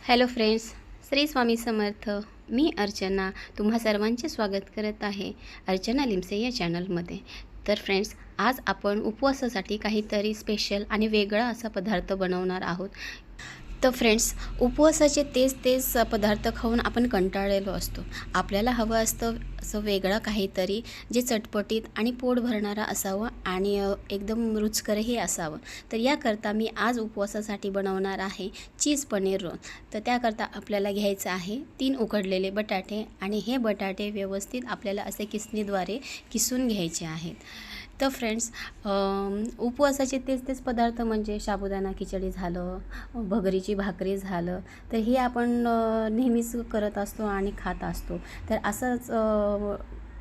Hello friends, Shri Swami Samarth. मी अर्चना तुम्हा सर्वांचे स्वागत करत आहे अर्चना लिमसे या चॅनलमध्ये. तर फ्रेंड्स, आज आपण उपवासासाठी काहीतरी स्पेशल आणि वेगळा असा पदार्थ बनवणार आहोत. तर फ्रेंड्स, उपवासाचे तेच पदार्थ खाऊन आपण कंटाळलेलो असतो. आपल्याला हवं असतं असं वेगळं काहीतरी जे चटपटीत आणि पोट भरणारा असावं आणि एकदम रुचकरही असावं. तर याकरता मी आज उपवासासाठी बनवणार आहे चीज पनीर रोल. तर त्याकरता आपल्याला घ्यायचं आहे 3 उकडलेले बटाटे आणि हे बटाटे व्यवस्थित आपल्याला असे किसणीद्वारे किसून घ्यायचे आहेत. तर फ्रेंड्स, उपवासाचे तेच पदार्थ म्हणजे साबुदाणा खिचडी झालं, भगरीची भाकरी झालं, तर हे आपण नेहमीच करत असतो आणि खात असतो. तर असंच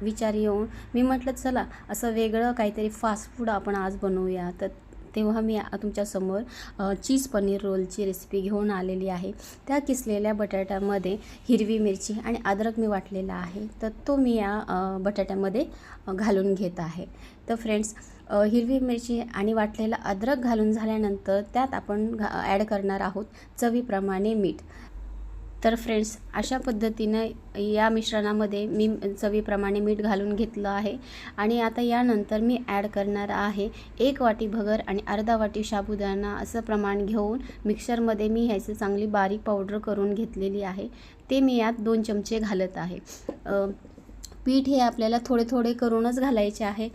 विचार येऊन मी म्हटलं चला असं वेगळं काहीतरी फास्ट फूड आपण आज बनवूया. तर तेव्हा मी तुमच्यासमोर चीज पनीर रोलची रेसिपी घेऊन आलेली आहे. त्या किसलेल्या बटाट्यामध्ये हिरवी मिरची आणि अद्रक मी वाटलेला आहे, तर तो मी या बटाट्यामध्ये घालून घेत आहे. तर फ्रेंड्स, हिरवी मिरची आणि वाटलेला अद्रक घालून झाल्यानंतर त्यात आपण ॲड करणार आहोत चवीप्रमाणे मीठ. तर फ्रेंड्स, अशा पद्धतीनं या मिश्रणामध्ये मी चवीप्रमाणे मीठ घालून घेतलं आहे. आणि आता यानंतर मी ॲड करणार आहे 1 वाटी भगर आणि अर्धा वाटी साबुदाणा असं प्रमाण घेऊन मिक्सरमध्ये मी ह्याची चांगली बारीक पावडर करून घेतलेली आहे. ते मी यात 2 चमचे घालत आहे. पीठ हे आपल्याला थोडे करूनच घालायचे आहे.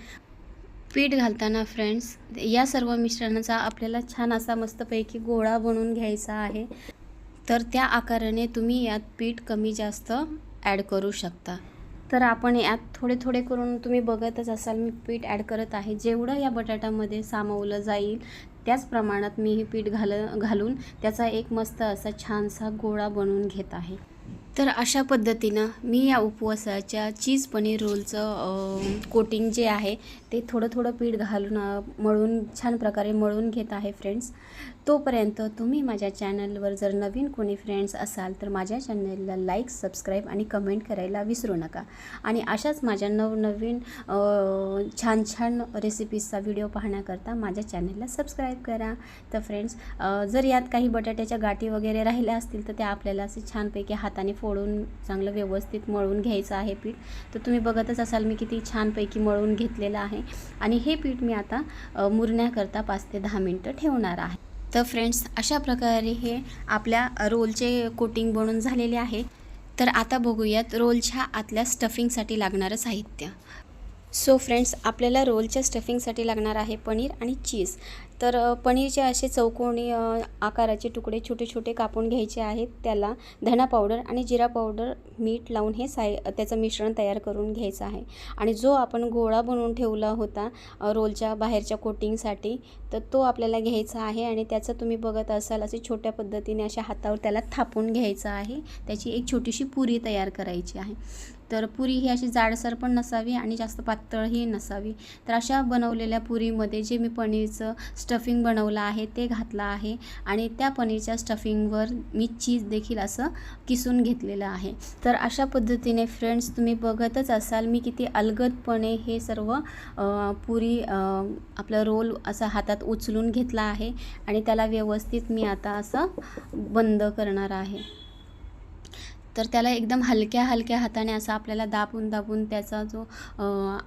पीठ घालताना फ्रेंड्स, या सर्व मिश्रणाचा आपल्याला छान असा मस्तपैकी गोळा बनवून घ्यायचा आहे. तर त्या आकाराने तुम्ही यात पीठ कमी जास्त ॲड करू शकता. तर आपण यात थोडे करून तुम्ही बघतच असाल मी पीठ ॲड करत आहे. जेवढं या बटाट्यामध्ये सामावलं जाईल त्याच प्रमाणात मी हे पीठ घालून त्याचा एक मस्त असा छानसा गोळा बनवून घेत आहे. तर अशा पद्धतीनं मी या उपवासाच्या चीज पनीर रोलचं कोटिंग जे आहे ते थोडं पीठ घालून मळून छान प्रकारे मळून घेत आहे. फ्रेंड्स, तोपर्यंत तुम्ही माझ्या चॅनलवर जर नवीन कोणी फ्रेंड्स असाल तर माझ्या चॅनलला लाईक, सबस्क्राईब आणि कमेंट करायला विसरू नका. आणि अशाच माझ्या नवनवीन छान रेसिपीजचा व्हिडिओ पाहण्याकरता माझ्या चॅनलला सबस्क्राईब करा. तर फ्रेंड्स, जर यात काही बटाट्याच्या गाठी वगैरे राहिल्या असतील तर त्या आपल्याला असे छानपैकी हाताने फोडून चांगलं व्यवस्थित मळून घ्यायचं आहे पीठ. तर तुम्ही बघतच असाल मी किती छानपैकी मळून घेतलेलं आहे. आणि हे पीठ मी आता मुरण्याकरता 5 ते 10 मिनटं ठेवणार आहे. तर फ्रेंड्स, अशा प्रकारे हे आपल्या रोलचे कोटिंग बनवून झालेले आहे. तर आता बघूयात रोलच्या आतल्या स्टफिंगसाठी लागणारं साहित्य. सो फ्रेंड्स, आपल्याला रोलच्या स्टफिंगसाठी लागणार आहे पनीर आणि चीज. तर पनीरचे असे चौकोनी आकाराचे तुकडे छोटे कापून घ्यायचे आहेत. त्याला धना पावडर आणि जिरा पावडर, मीठ लावून हे त्याचं मिश्रण तयार करून घ्यायचं आहे. आणि जो आपण गोळा बनवून ठेवला होता रोलच्या बाहेरच्या कोटिंगसाठी, तर तो आपल्याला घ्यायचा आहे. आणि त्याचं तुम्ही बघत असाल असे छोट्या पद्धतीने अशा हातावर त्याला थापून घ्यायचं आहे. त्याची एक छोटीशी पुरी तयार करायची आहे. तर पुरी ही अशी जाडसर पण नसावी आणि जास्त पातळही नसावी. तर अशा बनवलेल्या पुरीमध्ये जे मी पनीरचं स्टफिंग बनवलं आहे ते घातलं आहे. आणि त्या पनीरच्या स्टफिंगवर मी चीज देखील असं किसून घेतलेलं आहे. तर अशा पद्धतीने फ्रेंड्स, तुम्ही बघतच असाल मी किती अलगदपणे हे सर्व पुरी आपलं रोल असा हातात उचलून घेतला आहे. आणि त्याला व्यवस्थित मी आता असं बंद करणार आहे. तर त्याला एकदम हलक्या हाताने असा आपल्याला दाबून त्याचा जो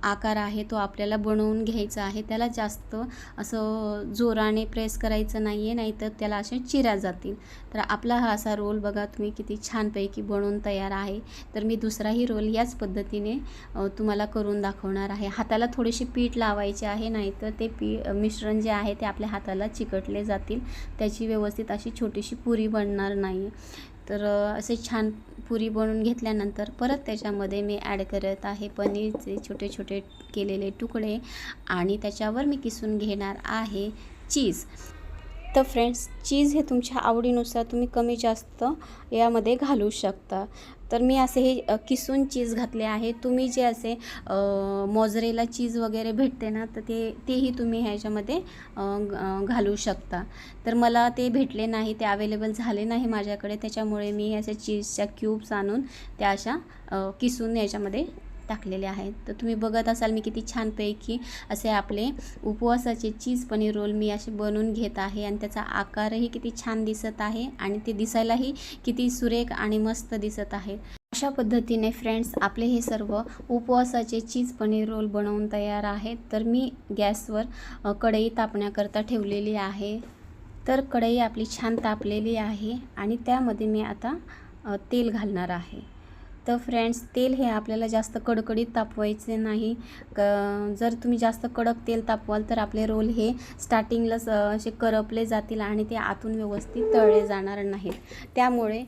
आकार आहे तो आपल्याला बनवून घ्यायचा आहे. त्याला जास्त असं जोराने प्रेस करायचं नाही आहे, नाहीतर त्याला अशा चिऱ्या जातील. तर आपला हा असा रोल बघा तुम्ही किती छानपैकी बनवून तयार आहे. तर मी दुसराही रोल याच पद्धतीने तुम्हाला करून दाखवणार आहे. हाताला थोडीशी पीठ लावायचे आहे, नाहीतर ते मिश्रण जे आहे ते आपल्या हाताला चिकटले जातील. त्याची व्यवस्थित अशी छोटीशी पुरी बनणार नाही. तर असे छान पुरी बनवून घेतल्यानंतर परत त्याच्यामध्ये मी ॲड करत आहे पनीरचे छोटे केलेले तुकडे. आणि त्याच्यावर मी किसून घेणार आहे चीज. तर फ्रेंड्स, चीज हे तुमच्या आवडीनुसार तुम्ही कमी जास्त यामध्ये घालू शकता. तर मी असे हे किसून चीज घातले आहे. तुम्ही जे असे मोझरेला चीज वगैरे भेटते ना, तर तेही तुम्ही ह्याच्यामध्ये घालू शकता. तर मला ते भेटले नाही, ते अवेलेबल झाले नाही माझ्याकडे. त्याच्यामुळे मी असे चीजच्या क्यूब्स आणून त्या अशा किसून याच्यामध्ये टाकलेले आहेत. तर तुम्ही बघत असाल मी किती छानपैकी असे आपले उपवासाचे चीज पनीर रोल मी असे बनवून घेत आहे आणि त्याचा आकारही किती छान दिसत आहे आणि ते दिसायलाही किती सुरेख आणि मस्त दिसत आहे. अशा पद्धतीने फ्रेंड्स आपले हे सर्व उपवासाचे चीज पनीर रोल बनवून तयार आहेत. तर मी गॅसवर कढई तापण्याकरता ठेवलेली आहे. तर कढई आपली छान तापलेली आहे आणि त्यामध्ये मी आता तेल घालणार आहे. तर फ्रेंड्स तेल हे आपल्याला जास्त कडकडीत तापवायचे नाही. जर तुम्ही जास्त कडक तेल तापवाल तर आपले रोल हे स्टार्टिंगलाच असे करपले जातील आणि ते आतून व्यवस्थित तळले जाणार नाहीत. त्यामुळे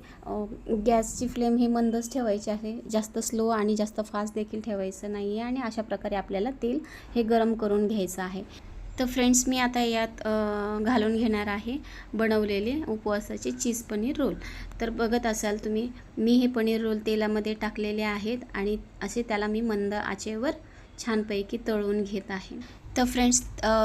गॅसची फ्लेम ही मंदच ठेवायची आहे. जास्त स्लो आणि जास्त फास्ट देखील ठेवायचं नाही आहे आणि अशा प्रकारे आपल्याला तेल हे गरम करून घ्यायचं आहे. तर फ्रेंड्स मी आता यात घालून घेणार आहे बनवलेले उपवासाचे चीज पनीर रोल. तर बघत असाल तुम्ही मी हे पनीर रोल तेलामध्ये टाकलेले आहेत आणि असे त्याला मी मंद आचेवर छानपैकी तळून घेत आहे. तर फ्रेंड्स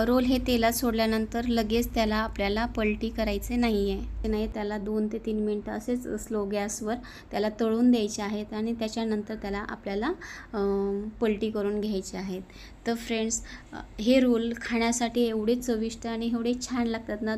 रोल हे तेलात सोडल्यानंतर लगेच त्याला आपल्याला पलटी करायचे नाही आहे. नाही त्याला 2 ते 3 मिनटं असेच स्लो गॅसवर त्याला तळून द्यायचे आहेत आणि त्याच्यानंतर त्याला आपल्याला पलटी करून घ्यायचे आहेत. तर फ्रेंड्स हे रोल खाण्यासाठी एवढे चविष्ट आणि एवढे छान लागतात ना.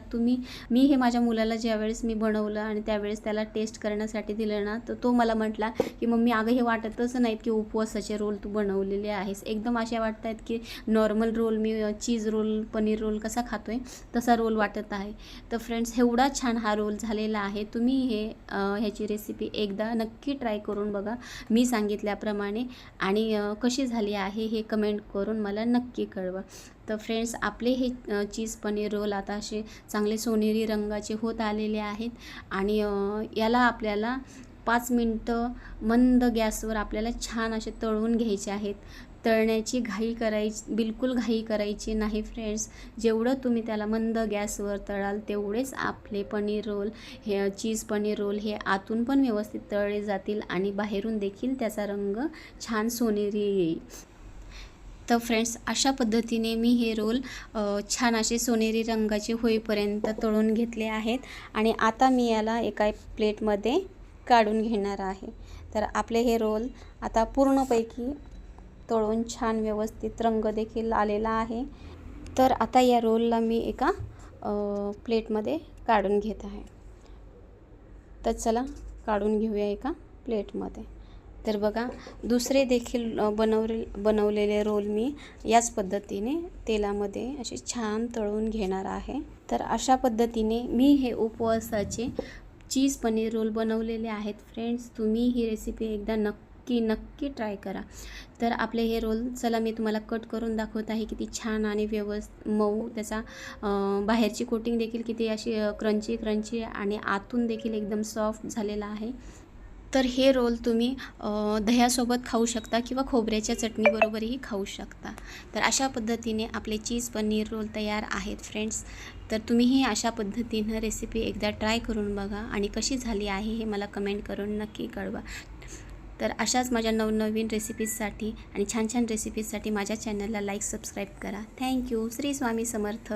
मी हे माझ्या मुलाला ज्यावेळेस मी बनवलं आणि त्यावेळेस त्याला टेस्ट करण्यासाठी दिलं ना, तर तो मला म्हटला की मम्मी अगं हे वाटतच नाहीत की उपवासाचे रोल तू बनवलेले आहेस. एकदम असे वाटत आहेत की नॉर्मल रोल मी चीज रोल पनीर रोल कसा खातोय तसा रोल वाटत आहे. तर फ्रेंड्स एवढा छान हा रोल झालेला आहे. तुम्ही ह्याची रेसिपी एकदा नक्की ट्राय करून बघा मी सांगितल्याप्रमाणे आणि कशी झाली आहे हे कमेंट करून मला नक्की कळवा. तर फ्रेंड्स आपले हे चीज पनीर रोल आता असे चांगले सोनेरी रंगाचे होत आलेले आहेत आणि याला आपल्याला 5 मिनटं मंद गॅसवर आपल्याला छान असे तळून घ्यायचे आहेत. तळण्याची बिलकुल घाई करायची नाही फ्रेंड्स. जेवढं तुम्ही त्याला मंद गॅसवर तळाल तेवढेच आपले पनीर रोल हे चीज पनीर रोल हे आतून पण व्यवस्थित तळले जातील आणि बाहेरून देखील त्याचा रंग छान सोनेरी येईल. तर फ्रेंड्स अशा पद्धतीने मी हे रोल छान असे सोनेरी रंगाचे होईपर्यंत तळून घेतले आहेत आणि आता मी याला एका प्लेटमध्ये काढून घेणार आहे. तर आपले हे रोल आता पूर्णपैकी तळून छान व्यवस्थित रंग देखील आलेला आहे. तर आता या रोलला मी एका प्लेटमध्ये काढून घेत आहे. तर चला काढून घेऊया एका प्लेटमध्ये. तर बघा दुसरे देखील बनवलेले रोल मी याच पद्धतीने तेलामध्ये असे छान तळून घेणार आहे. तर अशा पद्धतीने मी हे उपवासाचे चीज पनीर रोल बनवलेले आहेत. फ्रेंड्स तुम्ही ही रेसिपी एकदा नक्की ट्राय करा. तर आपले हे रोल चला मी तुम्हाला कट करून दाखवत आहे. किती छान आणि मऊ त्याचा बाहेरची कोटिंग देखील किती अशी क्रंची आणि आतून देखील एकदम सॉफ्ट झालेला आहे. तर हे रोल तुम्ही दह्यासोबत खाऊ शकता किंवा खोबऱ्याच्या चटणीबरोबरही खाऊ शकता. तर अशा पद्धतीने आपले चीज पनीर रोल तयार आहेत फ्रेंड्स. तर तुम्हीही अशा पद्धतीनं रेसिपी एकदा ट्राय करून बघा आणि कशी झाली आहे हे मला कमेंट करून नक्की कळवा. तर अशाच माझ्या नवनवीन रेसिपीजसाठी आणि छान रेसिपीजसाठी माझ्या चॅनलला लाईक सबस्क्राईब करा. थँक्यू. श्री स्वामी समर्थ.